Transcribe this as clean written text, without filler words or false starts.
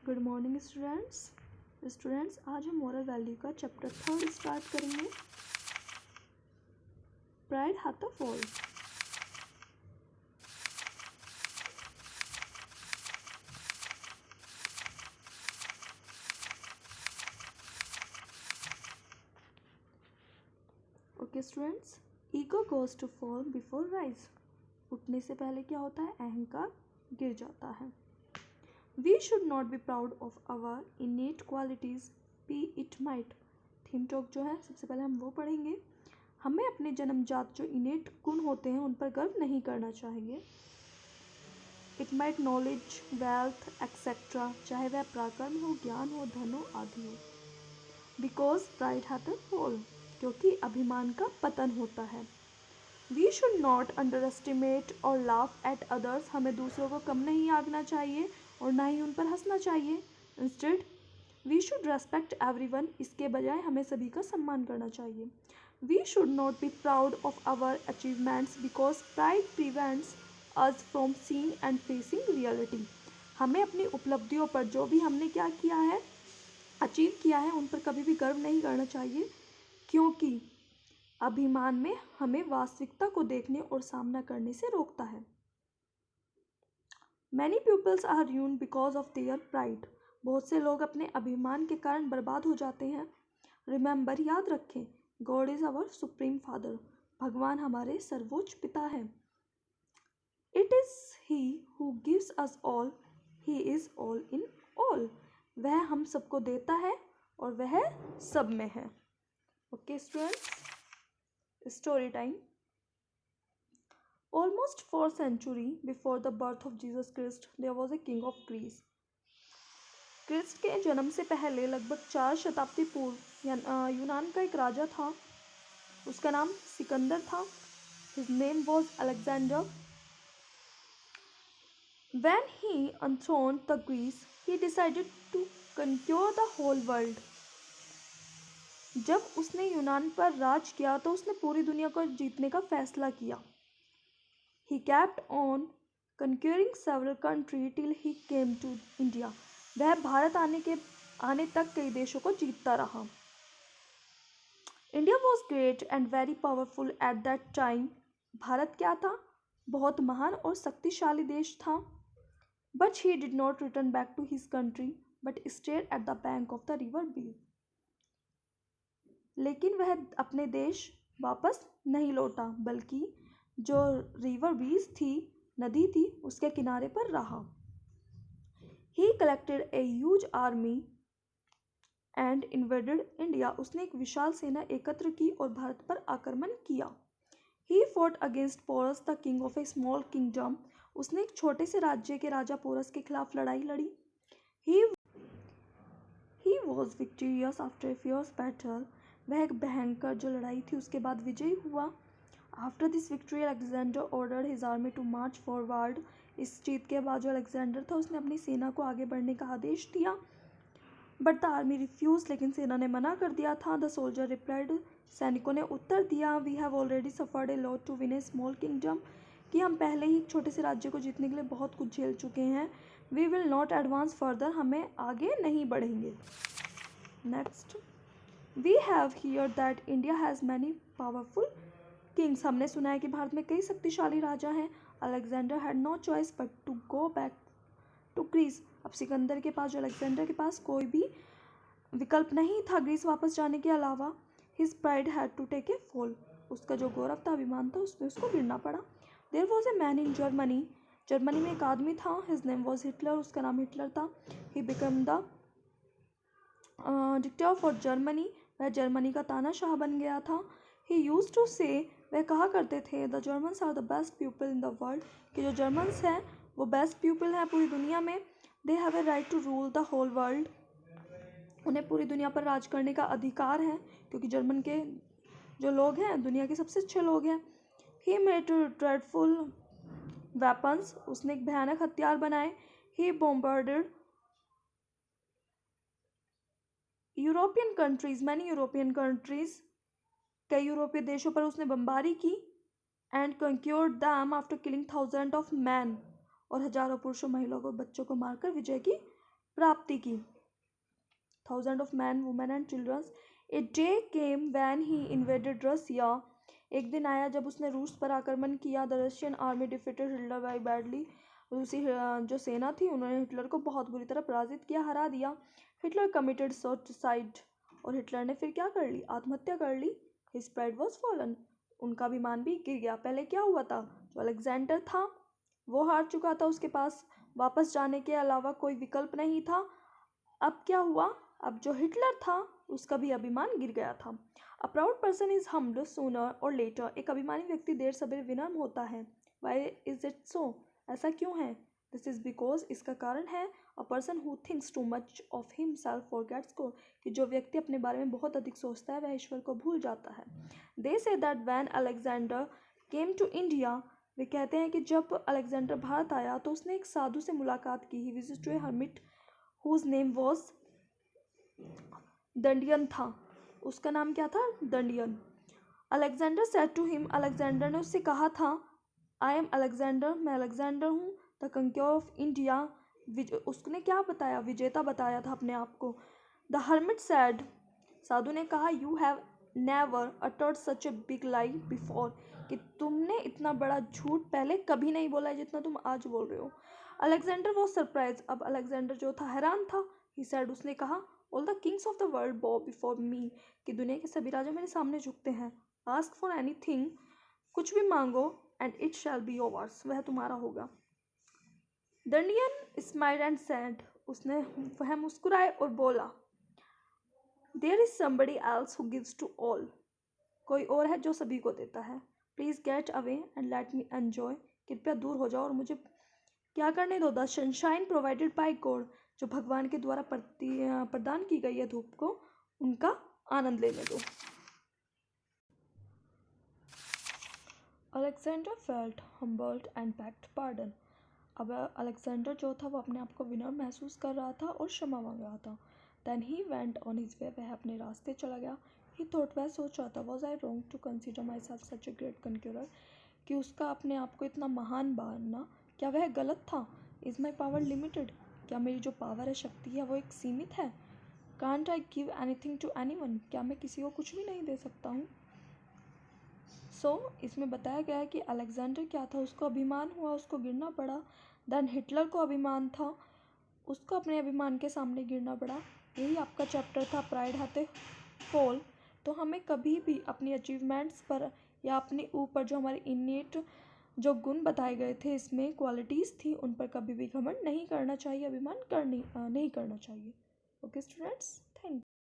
Good morning students आज हम moral value का चैप्टर 3 स्टार्ट करेंगे। Pride hath a fall. Okay students, ego goes to fall before rise. उठने से पहले क्या होता है? अहंकार गिर जाता है। We should not be proud of our innate qualities, be it might। Theme talk जो है सबसे पहले हम वो पढ़ेंगे। हमें अपने जन्मजात जो इनेट गुण होते हैं उन पर गर्व नहीं करना चाहिए। It might knowledge, wealth etcetera, चाहे वह पराक्रम हो, ज्ञान हो, धन हो, आदि हो। Because pride hath a fall, क्योंकि अभिमान का पतन होता है। We should not underestimate or laugh at others. हमें दूसरों को कम नहीं आंकना चाहिए और ना ही उन पर हंसना चाहिए। Instead we should respect everyone. इसके बजाय हमें सभी का सम्मान करना चाहिए। We should not be proud of our achievements because pride prevents us from seeing and facing reality. हमें अपनी उपलब्धियों पर, जो भी हमने क्या किया है, अचीव किया है, उन पर कभी भी गर्व नहीं करना चाहिए, क्योंकि अभिमान में हमें वास्तविकता को देखने और सामना करने से रोकता है। Many pupils are ruined because of their pride। बहुत से लोग अपने अभिमान के कारण बर्बाद हो जाते हैं। Remember, याद रखें, God is our supreme father। भगवान हमारे सर्वोच्च पिता हैं। It is he who gives us all। He is all in all। वह हम सबको देता है और वह सब में है। Okay students, story time। Almost 4th century before the birth of Jesus Christ, there was a king of Greece। Christ के जन्म से पहले लगभग 4 शताब्दी पूर्व यूनान का एक राजा था। उसका नाम सिकंदर था। His name was Alexander। When he enthroned the Greece, he decided to conquer the whole world। जब उसने यूनान पर राज किया तो उसने पूरी दुनिया को जीतने का फैसला किया। He kept on conquering several countries till he came to India। वह भारत आने तक कई देशों को जीतता रहा। India was great and very powerful at that time। Bharat क्या था? बहुत महान और शक्तिशाली देश था। But he did not return back to his country, but stayed at the bank of the river Bear। लेकिन वह अपने देश वापस नहीं लौटा, बल्कि जो रिवर बीस थी, नदी थी, उसके किनारे पर रहा। He collected a huge army and invaded India। उसने एक विशाल सेना एकत्र की और भारत पर आक्रमण किया। He fought against Porus, the king of a small kingdom। उसने एक छोटे से राज्य के राजा पोरस के खिलाफ लड़ाई लड़ी। He was victorious after a fierce battle। वह एक भयंकर जो लड़ाई थी उसके बाद विजयी हुआ। After this victory, Alexander ordered his army to march forward। इस जीत के बाद जो अलेक्जेंडर था उसने अपनी सेना को आगे बढ़ने का आदेश दिया। But the army refused। लेकिन सेना ने मना कर दिया था। The soldier replied। सैनिकों ने उत्तर दिया, We have already suffered a lot to win a small kingdom। कि हम पहले ही एक छोटे से राज्य को जीतने के लिए बहुत कुछ झेल चुके हैं। We will not advance further। हमें आगे नहीं बढ़ेंगे। Next, we have heard that India has many powerful Kings. हमने सुना है कि भारत में कई शक्तिशाली राजा हैं। Alexander had no choice but to go back to Greece. अब सिकंदर के पास, जो अलेक्जेंडर के पास कोई भी विकल्प नहीं था ग्रीस वापस जाने के अलावा। His pride had to take a fall. उसका जो गौरव था, अभिमान था, उसमें उसको गिरना पड़ा। There was a man in Germany. Germany में एक आदमी था। His name was Hitler. उसका नाम हिटलर था। He become the dictator for Germany. वह जर्मनी का तानाशाह बन गया था। ही यूज्ड टू से, वह कहा करते थे, the Germans are the best people in the world. कि जो जर्मन्स हैं वो बेस्ट पीपल हैं पूरी दुनिया में। They have a right to rule the whole world. उन्हें पूरी दुनिया पर राज करने का अधिकार है, क्योंकि जर्मन के जो लोग हैं दुनिया के सबसे अच्छे लोग हैं। He made dreadful weapons. उसने एक भयानक हथियार बनाए। He bombarded European countries, many European countries. कई यूरोपीय देशों पर उसने बमबारी की। And conquered them after killing thousand of man. और हजारों पुरुषों, महिलाओं और बच्चों को मारकर विजय की प्राप्ति की। Thousand of man, women and childrens. A day came when he invaded Russia. एक दिन आया जब उसने रूस पर आक्रमण किया। The Russian army defeated Hitler very badly. रूसी जो सेना थी उन्होंने हिटलर को बहुत बुरी तरह पराजित किया, हरा दिया। Hitler committed suicide. और हिटलर ने फिर क्या कर ली? आत्महत्या कर ली। His pride was fallen. उनका अभिमान भी गिर गया। पहले क्या हुआ था? जो अलेक्जेंडर था वो हार चुका था, उसके पास वापस जाने के अलावा कोई विकल्प नहीं था। अब क्या हुआ? अब जो हिटलर था उसका भी अभिमान गिर गया था। A proud person is humbled sooner or later. एक अभिमानी व्यक्ति देर सवेर विनम्र होता है। Why is it so? ऐसा क्यों है? दिस इज बिकॉज, इसका कारण है, a person who thinks too much of himself forgets God, कि जो व्यक्ति अपने बारे में बहुत अधिक सोचता है वह ईश्वर को भूल जाता है। They say that when Alexander came to India, वे कहते हैं कि जब अलेक्जेंडर भारत आया तो उसने एक साधु से मुलाकात की। He visited to a hermit whose name was Dandian था। उसका नाम क्या था? Dandian. Alexander said to him, Alexander ने उससे कहा था, आई एम अलेक्जेंडर, मैं अलेक्जेंडर हूँ, द कंक्योर ऑफ इंडिया। उसने क्या बताया? विजेता बताया था अपने आप को। द हर्मिट सेड, साधु ने कहा, you have never uttered such a big lie before, कि तुमने इतना बड़ा झूठ पहले कभी नहीं बोला है जितना तुम आज बोल रहे हो। Alexander was surprise. अब अलेक्जेंडर जो था हैरान था। ही सेड, उसने कहा, all the Kings of the world बॉ बिफोर मी, कि दुनिया के सभी राजा मेरे सामने झुकते हैं। आस्क फॉर एनीथिंग, कुछ भी मांगो, and it shall be yours, वह तुम्हारा होगा। दंडियन स्माइल्ड एंड सेड, वह मुस्कुराए और बोला, there is somebody else who gives to all, कोई और है जो सभी को देता है। Please get away and let me enjoy, कृपया दूर हो जाओ और मुझे क्या करने दो। The sunshine provided by God, जो भगवान के द्वारा प्रदान की गई है धूप को, उनका आनंद लेने दो। Alexander felt humbled and bagged pardon. अब अलेक्जेंडर जो था वो अपने आप को विनम्र महसूस कर रहा था और क्षमा मांग रहा था। Then he went on his way, वह अपने रास्ते चला गया। ही थॉट, वह सोच रहा था, was I wrong to consider myself such a great conqueror, कि उसका अपने आप को इतना महान मानना, क्या वह गलत था? इज़ माई पावर लिमिटेड, क्या मेरी जो पावर है, शक्ति है, वो एक सीमित है? Can't I give anything to anyone, क्या मैं किसी को कुछ भी नहीं दे सकता हूँ? इसमें बताया गया है कि अलेक्जेंडर क्या था, उसको अभिमान हुआ, उसको गिरना पड़ा। देन हिटलर को अभिमान था, उसको अपने अभिमान के सामने गिरना पड़ा। यही आपका चैप्टर था, प्राइड हाथे फॉल। तो हमें कभी भी अपनी अचीवमेंट्स पर या अपने ऊपर जो हमारे इनेट जो गुण बताए गए थे, इसमें क्वालिटीज़ थी, उन पर कभी भी घमंड नहीं करना चाहिए, अभिमान नहीं करना चाहिए। Okay students, thank you.